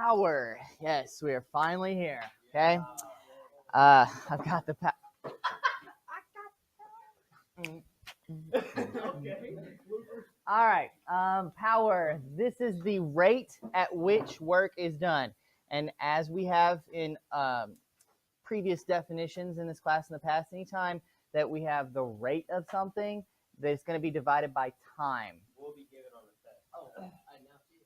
power. Yes, we are finally here. Okay. I've got the All right. Power. This is the rate at which work is done. And as we have in previous definitions in this class in the past, anytime that we have the rate of something, that it's going to be divided by time. Will be given on the test. Oh, I now see it.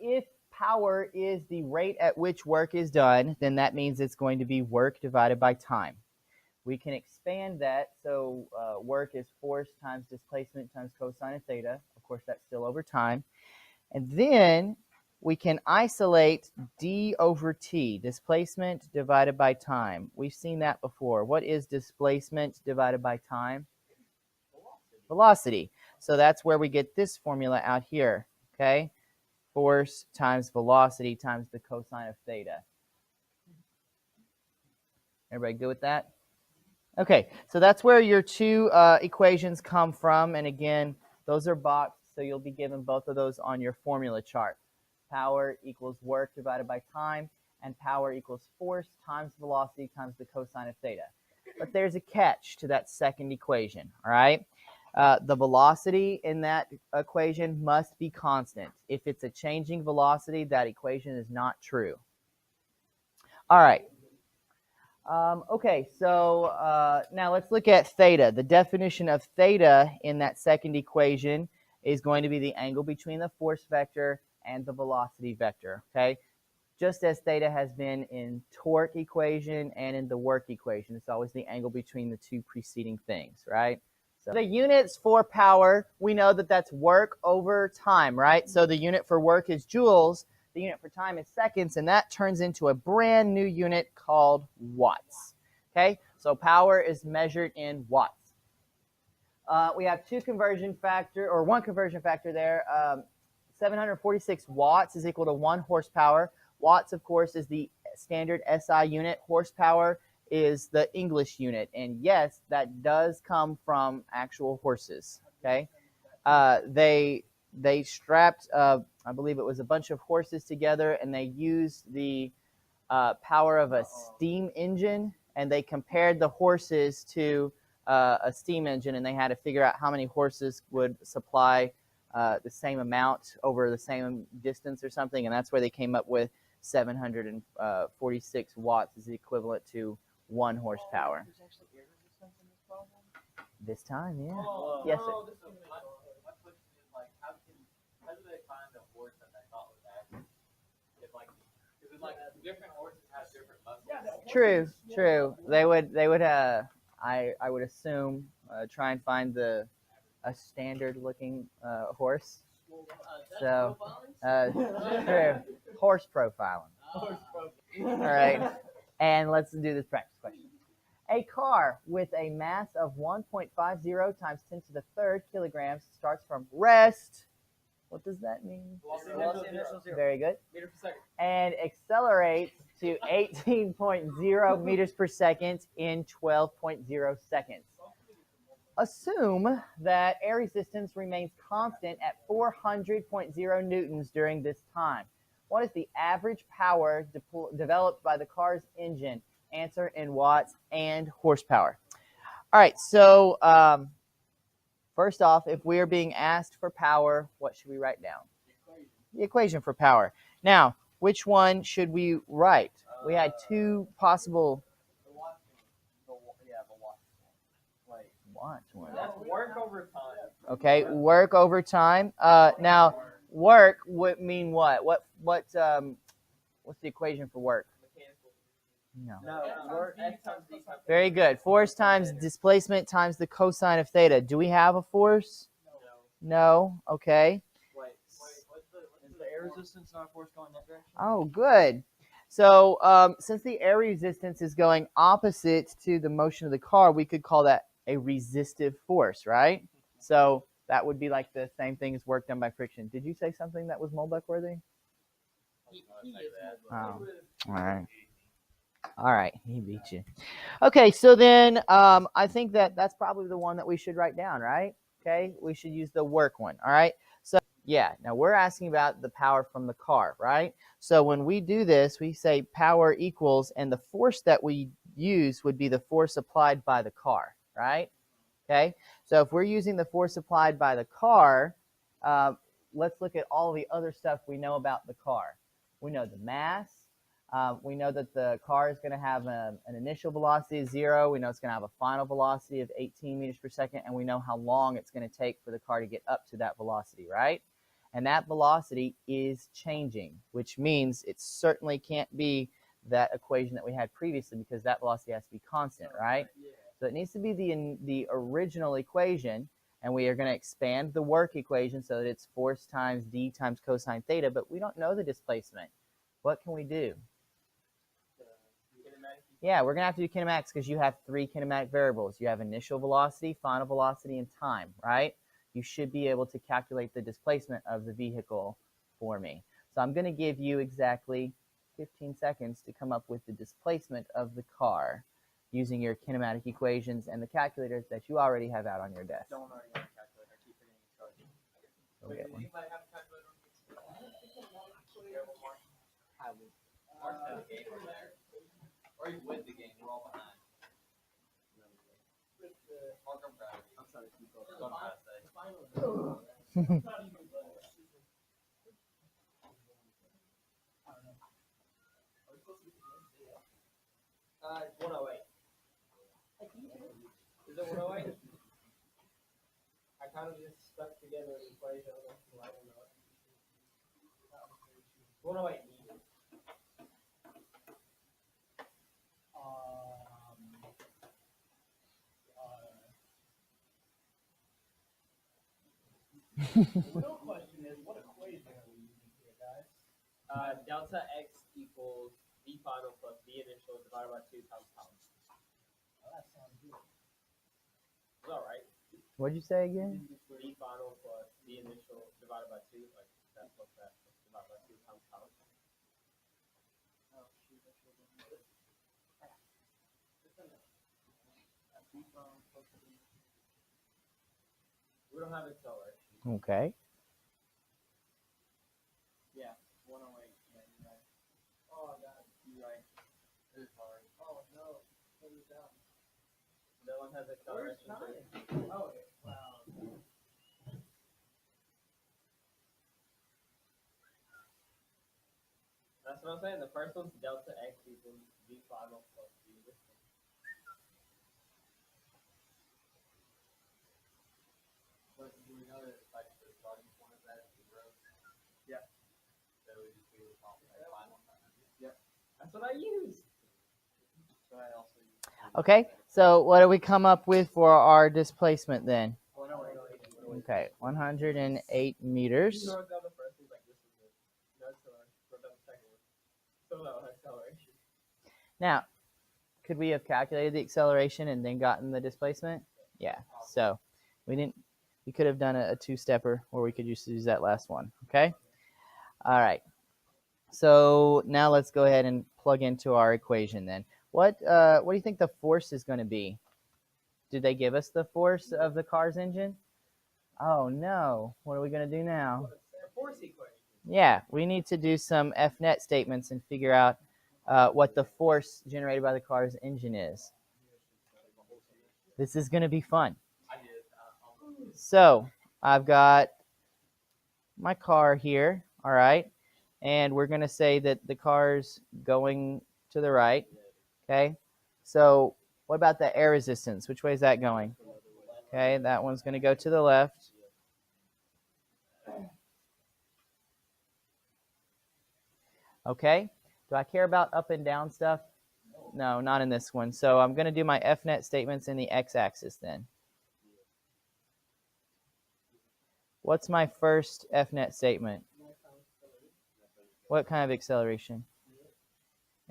If power is the rate at which work is done, then that means it's going to be work divided by time. We can expand that, so work is force times displacement times cosine of theta. Of course, that's still over time. And then we can isolate d over t, displacement divided by time. We've seen that before. What is displacement divided by time? Velocity. So that's where we get this formula out here, okay? Force times velocity times the cosine of theta. Everybody good with that? Okay, so that's where your two equations come from. And again, those are boxed, so you'll be given both of those on your formula chart. Power equals work divided by time, and power equals force times velocity times the cosine of theta. But there's a catch to that second equation, all right? The velocity in that equation must be constant. If it's a changing velocity, that equation is not true. All right. Okay, so now let's look at theta. The definition of theta in that second equation is going to be the angle between the force vector and the velocity vector, okay? Just as theta has been in torque equation and in the work equation. It's always the angle between the two preceding things, right? So the units for power, we know that that's work over time, right? So the unit for work is joules. The unit for time is seconds, and that turns into a brand new unit called watts. Okay, so power is measured in watts. We have one conversion factor there. 746 watts is equal to 1 horsepower. Watts, of course, is the standard SI unit. Horsepower is the English unit, and yes, that does come from actual horses. Okay, they strapped, I believe it was a bunch of horses together, and they used the power of a steam engine, and they compared the horses to a steam engine, and they had to figure out how many horses would supply the same amount over the same distance or something, and that's where they came up with 746 watts is equivalent to 1 horsepower. This time, yeah. Yes, sir. How do they find the horse that they thought was accurate? If different horses have different muscles. True. They would. I would assume try and find a standard looking horse. So true. Horse profiling. All right, and let's do this practice question. A car with a mass of 1.50 times 10 to the third kilograms starts from rest. What does that mean? Velocity initial 0. Very good. Meter per second. And accelerates to 18.0 meters per second in 12.0 seconds. Assume that air resistance remains constant at 400.0 newtons during this time. What is the average power developed by the car's engine? Answer in watts and horsepower. All right, so first off, if we are being asked for power, what should we write down? The equation for power. Now, which one should we write? We had two possible. That's work over time. Okay, work over time. Now, work would mean what? What's the equation for work? No. Work X times D times. Very good. Force times displacement times the cosine of theta. Do we have a force? No. Okay. Wait. Is the air resistance not a force going that direction? Oh, good. So since the air resistance is going opposite to the motion of the car, we could call that a resistive force, right? So that would be like the same thing as work done by friction. Did you say something that was Molbeck worthy? Oh, all right. All right, he beat you. Okay, so then I think that that's probably the one that we should write down, right? Okay, we should use the work one. All right. So yeah, now we're asking about the power from the car, right? So when we do this, we say power equals, and the force that we use would be the force applied by the car, right? Okay, so if we're using the force applied by the car, uh, let's look at all the other stuff we know about the car. We know the mass. We know that the car is going to have an initial velocity of 0. We know it's going to have a final velocity of 18 meters per second, and we know how long it's going to take for the car to get up to that velocity, right? And that velocity is changing, which means it certainly can't be that equation that we had previously, because that velocity has to be constant, right? So it needs to be the original equation, and we are going to expand the work equation so that it's force times d times cosine theta, but we don't know the displacement. What can we do? Yeah, we're going to have to do kinematics because you have 3 kinematic variables. You have initial velocity, final velocity, and time, right? You should be able to calculate the displacement of the vehicle for me. So I'm going to give you exactly 15 seconds to come up with the displacement of the car using your kinematic equations and the calculators that you already have out on your desk. Don't already have a calculator. I keep forgetting to charge it. Go get one. Anybody have a calculator? You have one more? I would. Mark's got a game over there. Or he's with the game. We're all behind. Mark, I'm proud of you. I'm trying to keep up. That's what I'm trying to say. It's 108. Is it 108? I kind of just stuck together an equation. I don't know. 108 meters. The real question is, what equation are we using here, guys? Delta x equals v final plus v initial divided by 2 times power. Oh, that sounds good. Is that right? What'd you say again? V final plus v initial divided by 2, like that plus that divided by 2 times power. Oh, shoot, that's what I'm doing. We don't have acceleration. Okay. Yeah, 108. Yeah, you're right. Oh, God, you're right. It's hard. Oh, no. Put it down. No one has acceleration. Oh, wow. That's what I'm saying. The first one's delta x equals v final plus v initial. But do we know that like the starting point of that is 0? Yeah. So we just do the final. Yep. That's what I used. So I also used. Okay, so what do we come up with for our displacement then? 108. Okay, 108 meters. You wrote down the first one like this is it. No acceleration. Wrote down the second one. So that was acceleration. Now, could we have calculated the acceleration and then gotten the displacement? Yeah, so we could have done a two-stepper, or we could just use that last one, okay? All right, so now let's go ahead and plug into our equation then. What do you think the force is going to be? Did they give us the force of the car's engine? Oh no, what are we going to do now? The force equation. Yeah, we need to do some FNet statements and figure out what the force generated by the car's engine is. This is going to be fun. So I've got my car here, all right, and we're going to say that the car's going to the right, okay? So what about the air resistance? Which way is that going? Okay, that one's going to go to the left. Okay, do I care about up and down stuff? No, not in this one. So I'm going to do my FNet statements in the x-axis then. What's my first FNet statement? What kind of acceleration?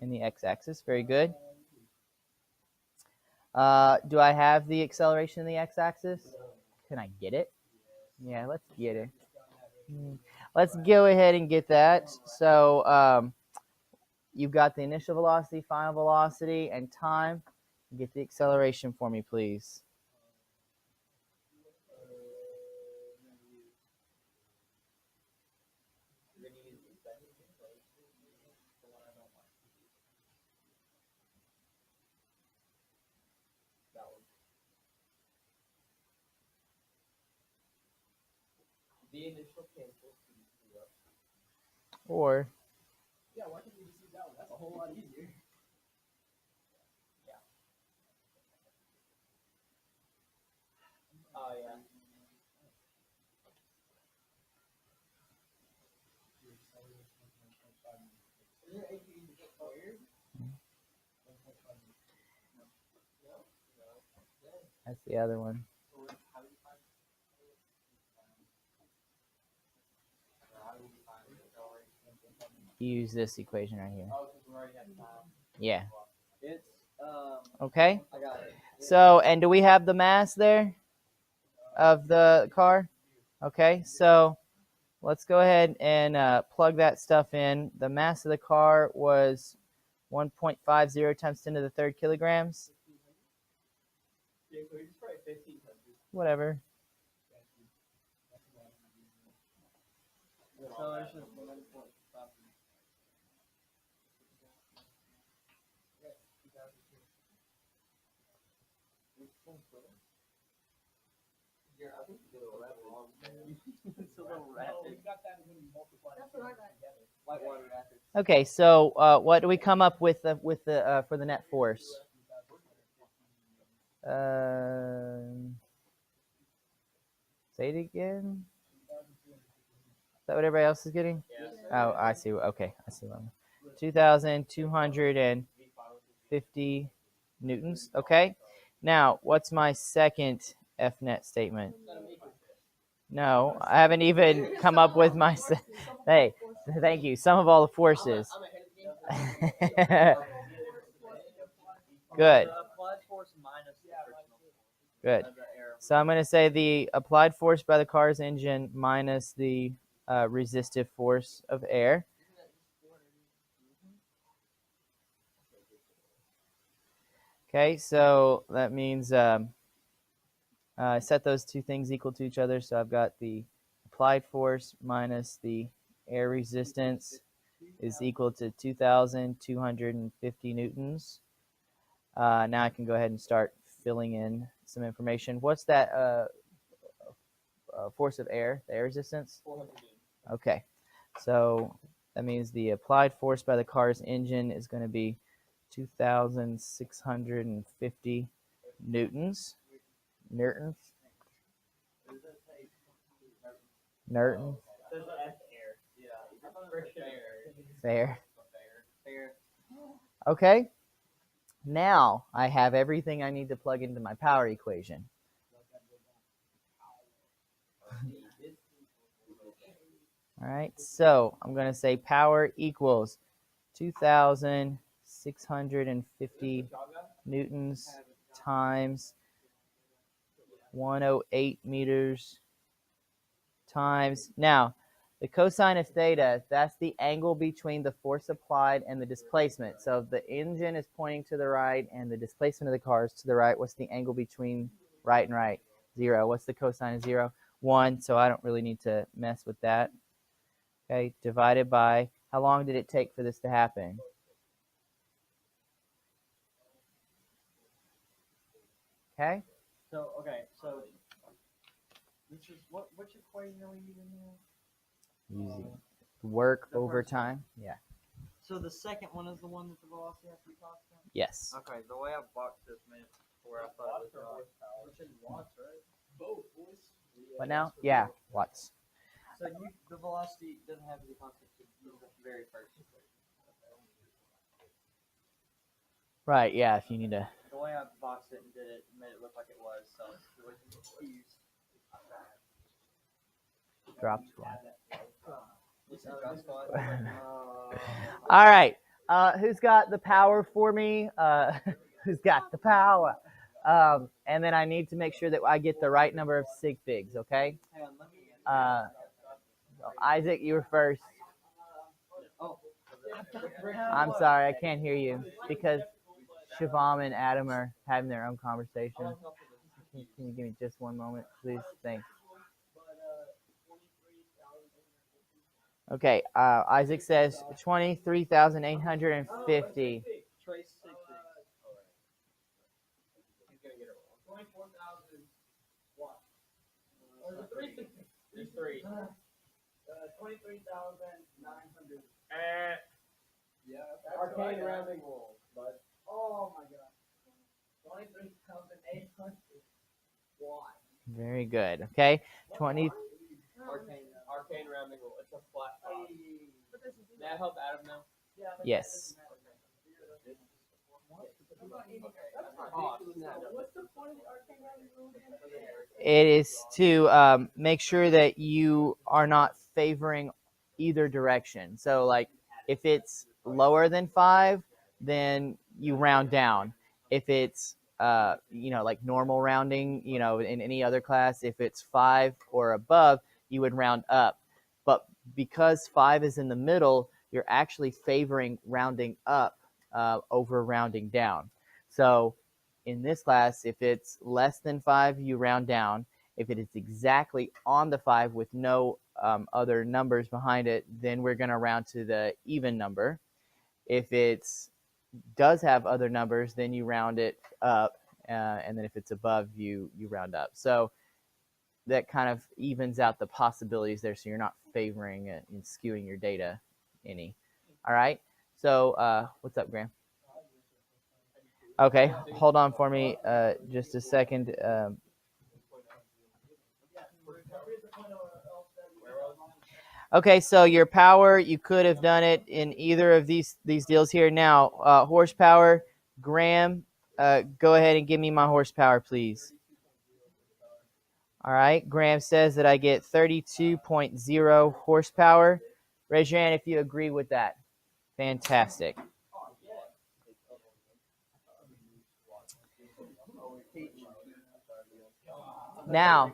In the x-axis, very good. Do I have the acceleration in the x-axis? Can I get it? Yeah, let's get it. Let's go ahead and get that. So you've got the initial velocity, final velocity, and time. Get the acceleration for me, please. We're gonna use the second equation, the one I don't like. That one. The initial cancels to 0. Or Yeah, why can't we just use that one? That's a whole lot easier. Yeah. Oh, yeah. Is there AP squared? No? that's the other one. How do you find You use this equation right here. Oh, because we already have time. Yeah. It's, Okay. I got it. So, and do we have the mass there of the car? Okay. So let's go ahead and plug that stuff in. The mass of the car was 1.50 times 10 to the third kilograms. Yeah, so it's probably 1,500. Whatever. So it's just 1.5. Yeah, I think you did a little wrong. It's a little rapid. No, we got that when we multiplied together. Whitewater rapids. Okay. So what do we come up with for the net force? Say it again. Is that what everybody else is getting? Yes. Oh, I see. Okay, I see one. 2,250 newtons. Okay. Now, what's my second FNet statement? No, I haven't even come up with my. Hey, thank you. Sum of all the forces. Good. Applied force minus the frictional force. Good. The air. So I'm going to say the applied force by the car's engine minus the resistive force of air. Okay, so that means I set those two things equal to each other. So I've got the applied force minus the air resistance is equal to 2,250 newtons. Now I can go ahead and start filling in some information. What's that force of air, the air resistance? 400 Okay, so that means the applied force by the car's engine is going to be 2,650 newtons. Newtons. Newton. There's F air. Yeah. Friction air. Fair. Fair. Okay. Now I have everything I need to plug into my power equation. All right, so I'm going to say power equals 2,650 newtons times 108 meters times. Now, the cosine of theta, that's the angle between the force applied and the displacement. So if the engine is pointing to the right and the displacement of the car is to the right, what's the angle between right and right? 0. What's the cosine of 0? 1, so I don't really need to mess with that. Okay, divided by, how long did it take for this to happen? Okay. So this is which equation are we using here? Using work The over first one. time. Yeah. So the second one is the one that the velocity has to be constant? Yes. Okay, the way I boxed this meant where I thought it was wrong. Which is watts, right? Both, boys. What now? Yeah, watts. So the velocity doesn't have to be constant to use the very first equation. Right, yeah, if you need to. The way I boxed it and did it made it look like it was, so it was confused. Drop squat. You said drop squat? All right. Who's got the power for me? Who's got the power? And then I need to make sure that I get the right number of sig figs, okay? Hang on, let me Isaac, you were first. Oh, I'm sorry, I can't hear you because Shivam and Adam are having their own conversation. Can you give me just one moment, please? Thanks. Okay, Isaac says 23,850. Trace 60. He's gonna get it wrong. 24,000 what? There's three. 23,900. Yeah. Arcane rounding rule, but. Oh my god. 23,800. Why? Very good. Okay, 20. Arcane rounding rule. It's a flat. May I help Adam now? Yes. It is to make sure that you are not favoring either direction. So, like, if it's lower than 5, then you round down. If it's like normal rounding, in any other class, if it's 5 or above, you would round up. But because 5 is in the middle, you're actually favoring rounding up over rounding down. So in this class, if it's less than 5, you round down. If it is exactly on the 5 with no other numbers behind it, then we're going to round to the even number. If it does have other numbers, then you round it up. And then if it's above, you round up. So that kind of evens out the possibilities there, so you're not favoring it and skewing your data any. All right. So what's up, Graham? Okay, hold on for me just a second. Okay, so your power, you could have done it in either of these deals here. Now, horsepower, Graham, go ahead and give me my horsepower, please. All right, Graham says that I get 32.0 horsepower. Raise your hand if you agree with that. Fantastic. Now,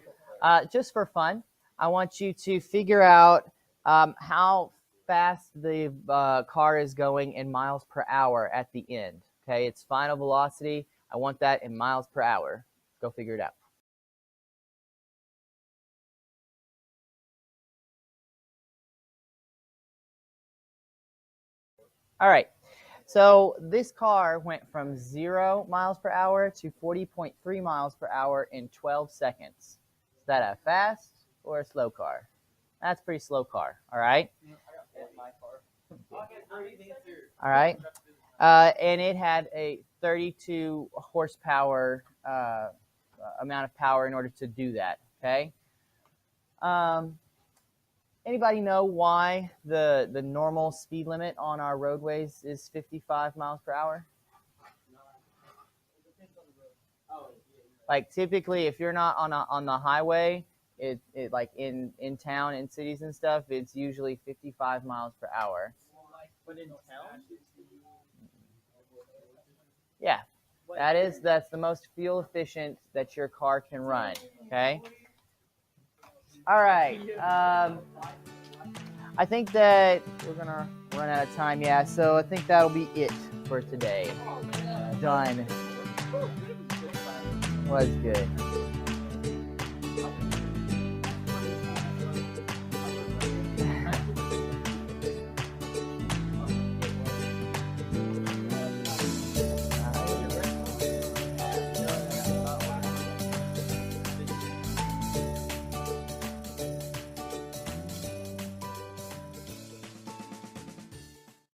just for fun, I want you to figure out how fast the car is going in miles per hour at the end. Okay, its final velocity. I want that in miles per hour. Go figure it out. All right, so this car went from 0 miles per hour to 40.3 miles per hour in 12 seconds. Is that a fast or a slow car? That's a pretty slow car, all right? All right, and it had a 32 horsepower amount of power in order to do that, okay? Anybody know why the normal speed limit on our roadways is 55 miles per hour? Like typically, if you're not on the highway, it like in town, in cities and stuff, it's usually 55 miles per hour. But in town? Yeah, that's the most fuel efficient that your car can run. Okay. All right. I think that we're gonna run out of time. Yeah, so I think that'll be it for today. Done. Was good.